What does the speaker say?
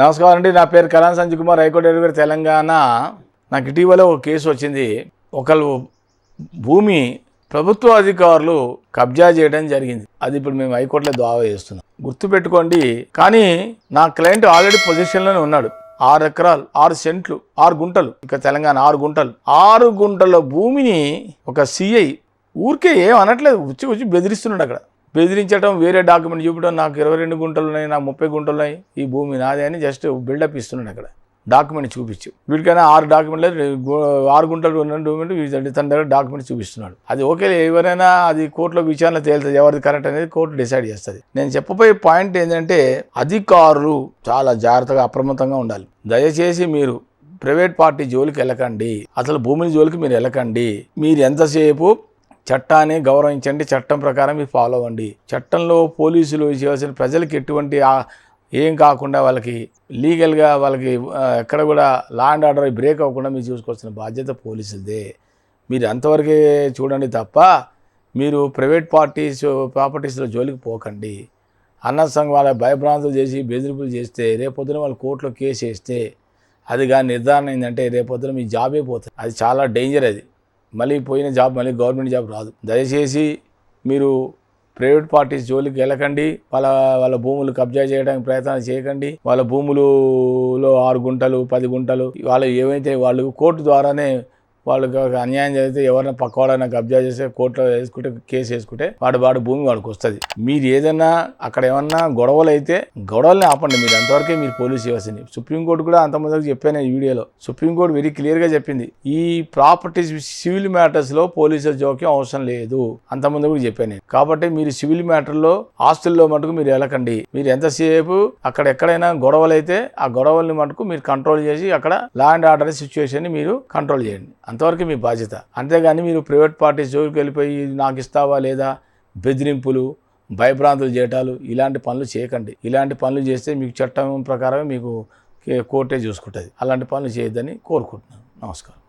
నమస్కారం అండి. నా పేరు కళాం సంజయ్ కుమార్, హైకోర్టు అడ్వకేట్, తెలంగాణ. నాకు ఇటీవల ఒక కేసు వచ్చింది. ఒకళ్ళు భూమి ప్రభుత్వ అధికారులు కబ్జా చేయడం జరిగింది. అది ఇప్పుడు మేము హైకోర్టులో దావా చేస్తున్నాం. గుర్తుపెట్టుకోండి. కానీ నా క్లయింట్ ఆల్రెడీ పొజిషన్లోనే ఉన్నాడు. 6 ఎకరాలు 6 సెంట్లు 6 గుంటలు, ఇక తెలంగాణ 6 గుంటలు 6 గుంటల భూమిని ఒక సిఐ ఊరికే ఏం అనట్లేదు, వచ్చి బెదిరిస్తున్నాడు. అక్కడ బెదిరించడం, వేరే డాక్యుమెంట్ చూపడం, నాకు 22 గుంటలు ఉన్నాయి, నాకు 30 గుంటలు ఉన్నాయి, ఈ భూమి నాదే అని జస్ట్ బిల్డప్ ఇస్తున్నాడు. అక్కడ డాక్యుమెంట్ చూపించు, వీటికైనా 6 డాక్యుమెంట్లు 6 గుంటలు ఉన్న డాక్యుమెంట్ తన దగ్గర డాక్యుమెంట్ చూపిస్తున్నాడు. అది ఓకే, ఎవరైనా అది కోర్టులో విచారణ తేలుతుంది, ఎవరిది కరెక్ట్ అనేది కోర్టు డిసైడ్ చేస్తుంది. నేను చెప్పబోయే పాయింట్ ఏంటంటే, అధికారులు చాలా జాగ్రత్తగా అప్రమత్తంగా ఉండాలి. దయచేసి మీరు ప్రైవేట్ పార్టీ జోలికి వెళ్ళకండి, అసలు భూముల జోలికి మీరు వెళ్ళకండి. మీరు ఎంతసేపు చట్టాన్ని గౌరవించండి, చట్టం ప్రకారం మీరు ఫాలో అవ్వండి. చట్టంలో పోలీసులు చేయాల్సిన ప్రజలకు ఎటువంటి ఏం కాకుండా వాళ్ళకి లీగల్గా వాళ్ళకి ఎక్కడ కూడా లా అండ్ ఆర్డర్ బ్రేక్ అవ్వకుండా మీరు చూసుకోవాల్సిన బాధ్యత పోలీసులదే. మీరు అంతవరకే చూడండి తప్ప మీరు ప్రైవేట్ ప్రాపర్టీస్లో జోలికి పోకండి. అన్న సంఘం వాళ్ళ భయభ్రాంతులు చేసి బెదిరింపులు చేస్తే, రేపొద్దున వాళ్ళు కోర్టులో కేసు వేస్తే అది కానీ నిర్ధారణ అయిందంటే రేపొద్దున మీ జాబే పోతుంది. అది చాలా డేంజర్. అది మళ్ళీ పోయిన జాబ్ మళ్ళీ గవర్నమెంట్ జాబ్ రాదు. దయచేసి మీరు ప్రైవేట్ పార్టీస్ జోలికి వెళ్ళకండి. వాళ్ళ భూములు కబ్జా చేయడానికి ప్రయత్నాలు చేయకండి. వాళ్ళ భూములలో 6 గుంటలు 10 గుంటలు వాళ్ళు ఏవైతే వాళ్ళు కోర్టు ద్వారానే వాళ్ళకి అన్యాయం జరిగితే, ఎవరైనా పక్కవాడైనా కబ్జా చేస్తే కోర్టులో వేసుకుంటే, కేసు వేసుకుంటే వాడు భూమి వాడికి వస్తుంది. మీరు ఏదైనా అక్కడ ఏమన్నా గొడవలు అయితే గొడవల్ని ఆపండి. మీరు అంతవరకే మీరు పోలీసు చేయాల్సింది. సుప్రీంకోర్టు కూడా అంతమందికి చెప్పాను ఈ వీడియోలో. సుప్రీంకోర్టు వెరీ క్లియర్గా చెప్పింది, ఈ ప్రాపర్టీస్ సివిల్ మ్యాటర్స్లో పోలీసుల జోక్యం అవసరం లేదు. అంతమంది కూడా చెప్పాను నేను. కాబట్టి మీరు సివిల్ మ్యాటర్లో ఆస్తుల్లో మటుకు మీరు వెళ్ళకండి. మీరు ఎంతసేపు అక్కడ ఎక్కడైనా గొడవలు అయితే ఆ గొడవల్ని మటుకు మీరు కంట్రోల్ చేసి అక్కడ లా అండ్ ఆర్డర్ సిచ్యువేషన్ని మీరు కంట్రోల్ చేయండి. అంతవరకు మీ బాధ్యత. అంతేగాని మీరు ప్రైవేట్ పార్టీస్ జోలికి వెళ్ళిపోయి నాకు ఇస్తావా లేదా, బెదిరింపులు, భయభ్రాంతులు చేయటాలు, ఇలాంటి పనులు చేయకండి. ఇలాంటి పనులు చేస్తే మీకు చట్టం ప్రకారమే మీకు కోర్టే చూసుకుంటుంది. అలాంటి పనులు చేయొద్దని కోరుకుంటున్నాను. నమస్కారం.